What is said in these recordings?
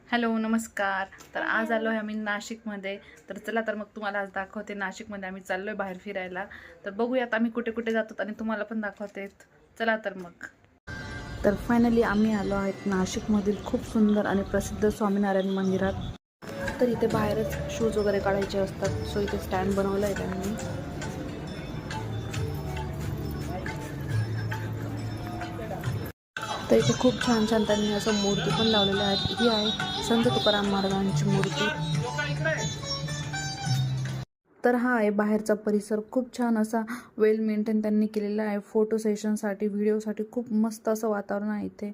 Hello नमस्कार. तर आज आलो आहे आम्ही नाशिकमध्ये. तर चला तर मग तुम्हाला आज दाखवते. नाशिकमध्ये आम्ही चाललो आहे बाहेर फिरायला. तर बघूयात आम्ही कुठे कुठे जातो आणि तुम्हाला पण दाखवते. चला तर मग. तर फायनली आम्ही आलो आहेत नाशिकमधील खूप सुंदर आणि प्रसिद्ध स्वामीनारायण मंदिरात. तर इथे बाहेरच शूज वगैरे काढायचे असतात, सो इथे स्टँड बनवलं आहे त्यांनी. तर इथे खूप छान छान त्यांनी असं मूर्ती पण लावलेल्या आहेत. ही आहे संत तुकाराम महाराजांची मूर्ती. तर हा आहे बाहेरचा परिसर. खूप छान असा वेल मेंटेन त्यांनी केलेला आहे. फोटो सेशनसाठी, व्हिडिओसाठी खूप मस्त असं वातावरण आहे इथे.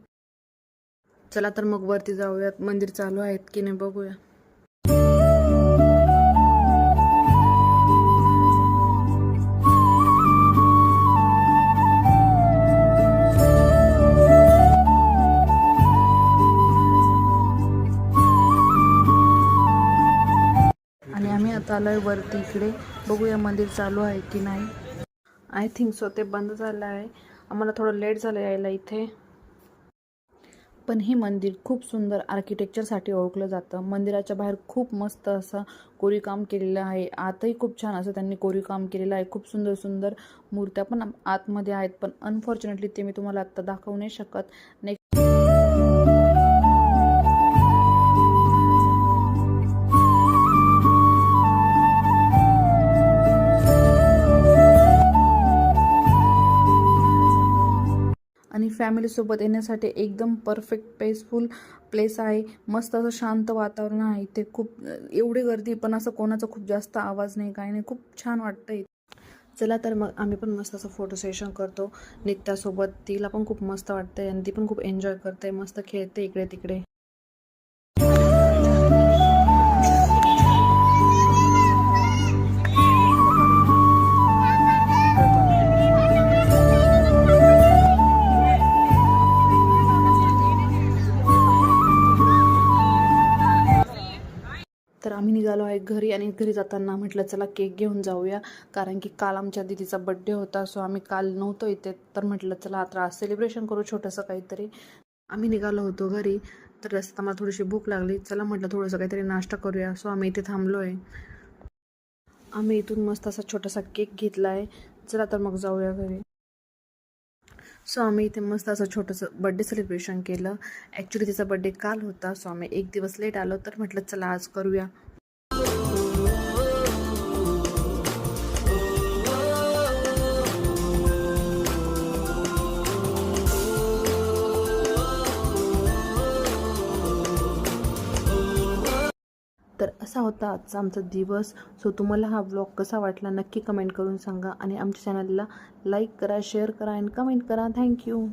चला तर मग वरती जाऊयात. मंदिर चालू आहेत की नाही बघूया. आणि आम्ही आता आलोय वरती. इकडे बघूया मंदिर चालू आहे की नाही. आय थिंक सो ते बंद झालं आहे. आम्हाला थोडं लेट झालं यायला इथे. पण हे मंदिर खूप सुंदर आर्किटेक्चरसाठी ओळखलं जातं. मंदिराच्या बाहेर खूप मस्त असं कोरीवकाम केलेलं आहे. आतही खूप छान असं त्यांनी कोरीवकाम केलेलं आहे. खूप सुंदर सुंदर मूर्त्या पण आतमध्ये आहेत. पण अनफॉर्च्युनेटली ते मी तुम्हाला आत्ता दाखवू नाही शकत. आणि फॅमिलीसोबत येण्यासाठी एकदम परफेक्ट पीसफुल प्लेस आहे. मस्त असं शांत वातावरण आहे इथे. खूप एवढी गर्दी पण असं कोणाचा खूप जास्त आवाज नाही, काही नाही. खूप छान वाटतं इथे. चला तर मग आम्ही पण मस्त असं फोटो सेशन करतो नित्यासोबत. तिला पण खूप मस्त वाटतंय आणि ती पण खूप एन्जॉय करते, मस्त खेळते इकडे तिकडे. तर आम्ही निघालो आहे घरी. आणि घरी जाताना म्हटलं चला केक घेऊन जाऊया, कारण की काल आमच्या दीदीचा बड्डे होता. सो आम्ही काल नव्हतो इथे. तर म्हटलं चला आता आज सेलिब्रेशन करू छोटंसं काहीतरी. आम्ही निघालो होतो घरी. तर रस्त्यात आम्हाला थोडीशी भूक लागली. चला म्हटलं थोडंसं काहीतरी नाश्ता करूया. सो आम्ही इथे थांबलो आहे. आम्ही इथून मस्त असा छोटासा केक घेतला आहे. चला तर मग जाऊया घरी. सो आम्ही इथे मस्त असं छोटंसं बड्डे सेलिब्रेशन केलं. ॲक्च्युली तिचा बड्डे काल होता. सो आम्ही एक दिवस लेट आलो. तर म्हटलं चला आज करूया. तर असा होता आजचा आमचा दिवस. सो तुम्हाला हा व्लॉग कसा वाटला नक्की कमेंट करून सांगा. आणि आमच्या चॅनलला लाईक करा, शेअर करा आणि कमेंट करा. थँक्यू.